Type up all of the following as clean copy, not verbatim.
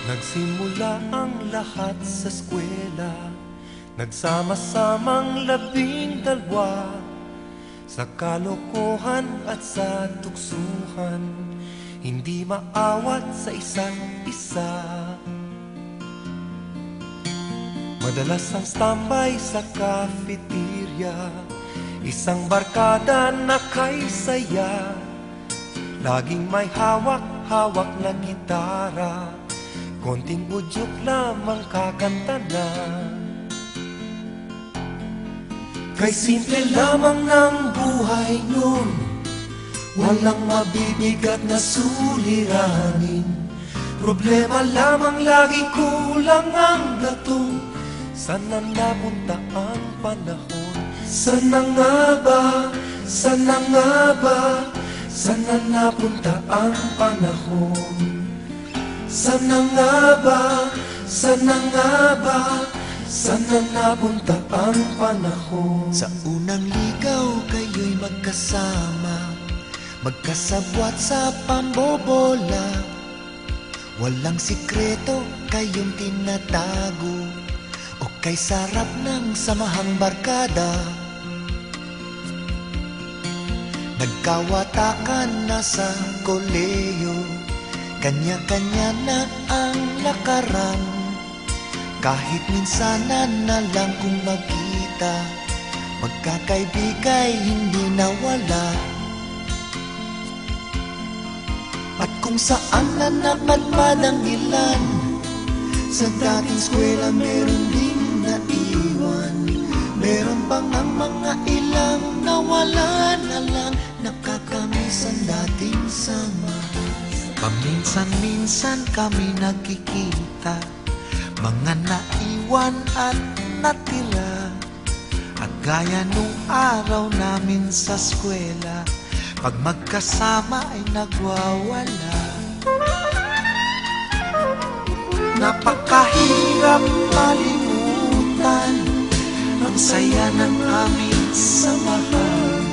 Nagsimula ang lahat sa eskwela, nagsama-samang 12, sa kalokohan at sa tuksuhan, hindi maawat sa isa't isa. Madalas ang standby sa cafeteria, isang barkada na kay saya, laging may hawak-hawak na gitara, konting udyok lamang kakanta na. Kay simple lamang ng buhay nun, walang mabibigat na suliranin. Problema lamang lagi kulang ang gatong, sana napunta ang panahon. Sana nga ba, sana nga ba, sana napunta ang panahon. Sana nga ba, sana nga ba, sana napunta ang panahon. Sa unang ligaw kayo'y magkasama, magkasabwat sa pambobola. Walang sikreto kayong tinatago, o kay sarap ng samahang barkada. Nagkawatakan na sa koleyo, kanya-kanya na ang lakaran. Kahit minsanan na lang kung magkita, magkakaibigay hindi nawala. At kung saan na napadpad ang ilan, sa dating eskwela meron ding naiwan. Meron pang ang mga ilang nawala na lang, nakakamiss ang dating sama. Paminsan-minsan kami nagkikita, mga naiwan at natira. At gaya nung araw namin sa eskwela, pag magkasama ay nagwawala. Napakahirap malimutan ang saya ng aming samahan.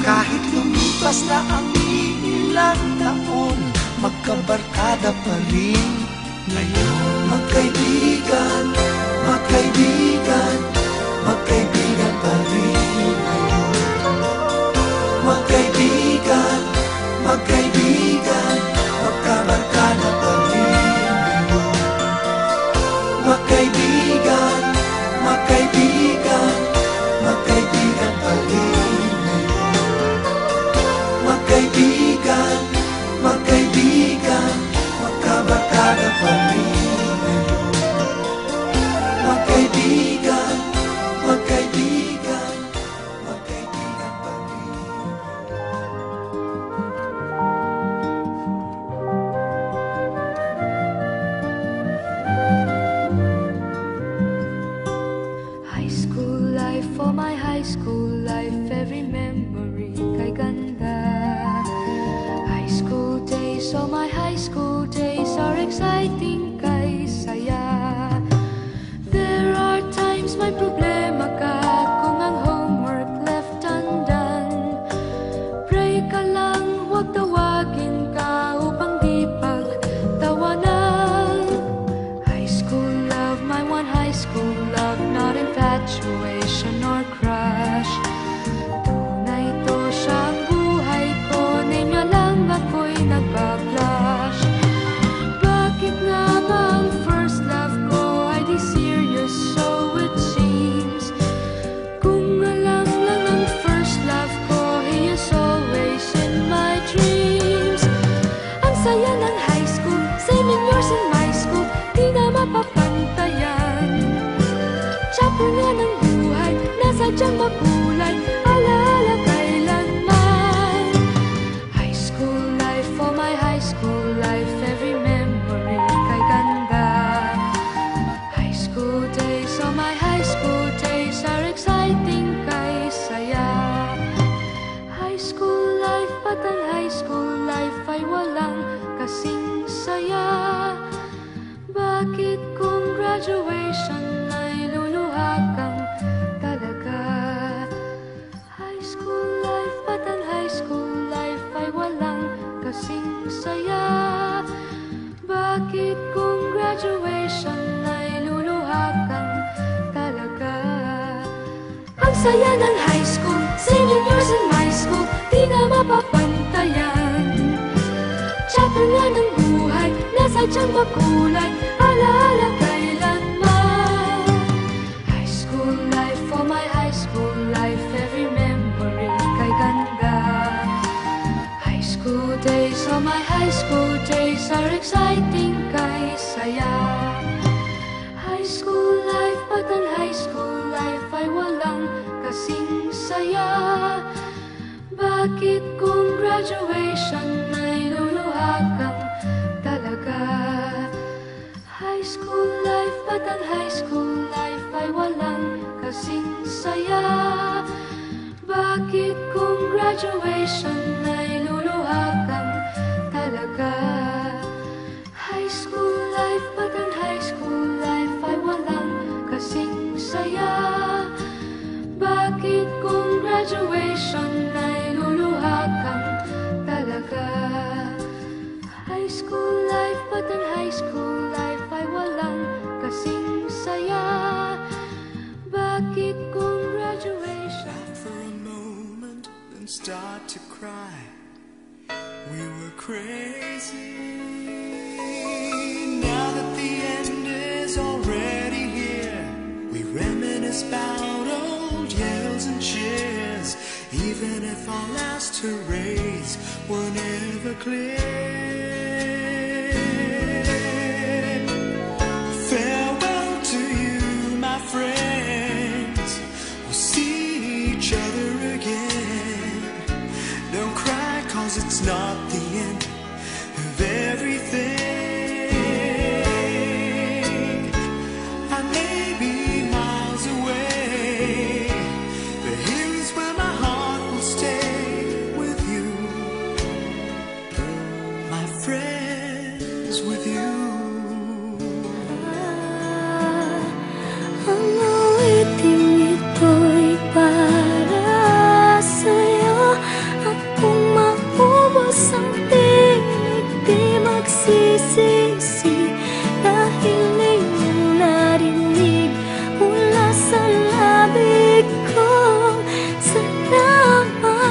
Kahit lumipas na ang ilang taon, magkabarkada pa rin ngayon. Magkaibigan, magkaibigan, magkaibigan pa rin ngayon. Magkaibigan, magkaibigan, magkabarkada pa rin ngayon. Magkaibigan, magkaibigan, magkaibigan pa rin ngayon. Magkaibigan, magkaibigan, magkabarkada pa rin ngayon. Magkaibigan, magkaibigan, magkaibigan pa rin. High school life, oh my high school life, every memory kay ganda. High school days, oh my high school days are exciting kay saya. There are times may problema ka kung ang homework left undone. Pray ka lang, huwag tawagin ka upang di pagtawanan. High school love, my one high school love, not infatuation or crush. Tunay to siyang buhay ko, niya lang ako'y nagbablush. Bakit nga ba ang first love ko ay di serious, so it seems? Kung alam lang ang first love ko, he is always in my dreams. Ang saya ng high school, 7 years in my school, di na mapapantayan. Chapter nga ng buhay, nasadyang makulay, alaala kailanman. High school life, oh my high school life, every memory kay ganda. High school days, oh my high school days are exciting kay saya. High school life, at ang high school life ay walang kasing saya. Bakit kung graduation ay luluha kang talaga? High school life, at ang high school life ay walang kasing saya. Bakit kung graduation ay luluha kang talaga? Ang saya ng high school, senior years in my school, di na mapapantayan. Chapter nga ng buhay, nasa tiyan makulay, alaala kailanman. High school life, for my high school life, every memory kay ganda. High school days, oh my high school days are exciting kay saya. High school life, but ang high school life ay walang kasing saya. Bakit kung graduation ay luluha kang talaga? High school life, but ang high school life ay walang kasing saya. Bakit kung graduation ay luluha kang talaga? High school life, but ang high school life ay walang kasing saya. Bakit kung graduation ay luluha kang talaga? High school life, but ang high school life ay walang kasing saya. Bakit kung graduation? For a moment, then start to cry. We were crazy. Now that the end is already here, we reminisce about old yells and cheers. Even if our last hurrays were never clear. Farewell to you, my friends. We'll see each other again. Don't cry, 'cause it's not the end of everything. I may be miles away, but here's where my heart will stay with you, my friends, with you. Ang awiting ito'y para sa'yo. At kung maubos ang tinig, di magsisisi. Dahil iyong narinig mula sa labig ko. Salamat,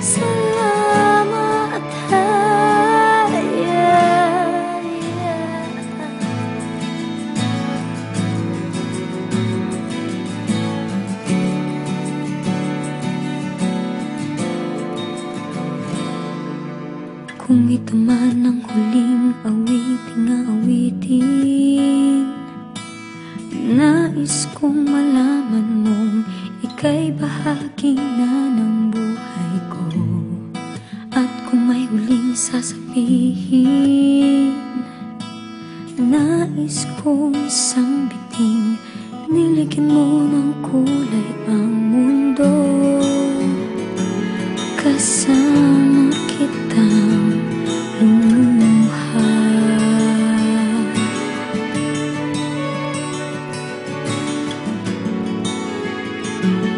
salamat, kung ito man ang huling awiting, nais kong malaman mong ika'y bahagi na ng buhay ko. At kung may huling sasabihin, nais kong isang biting, niligyan mo ng kulay ang mundo. Kasama kitang lumuha.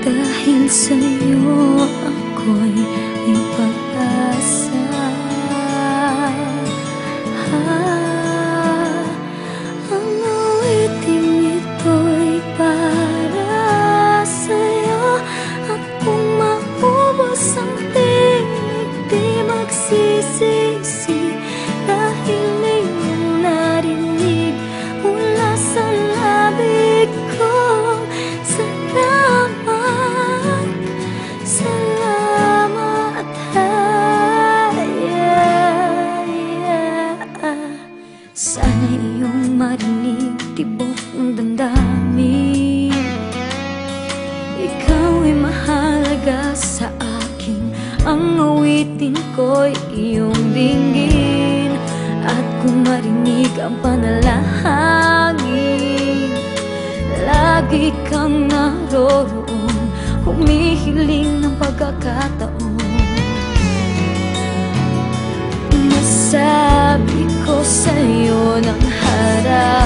Dahil sa'yo ako'y may pag-asa. Ang awiting ito'y para sa'yo. At kung maubos ang tinig, di magsisisi. Dahil iyong narinig mula sa labig ko. Salamat, salamat, sana iyong marinig tibok ng damdamin. Ikaw ay mahalaga sa akin. Ang awitin ko'y iyong dinggin. At kung marinig ang panalangin, lagi kang naroroon, humihiling ng pagkakataon. Masabi ko sa'yo ng harap,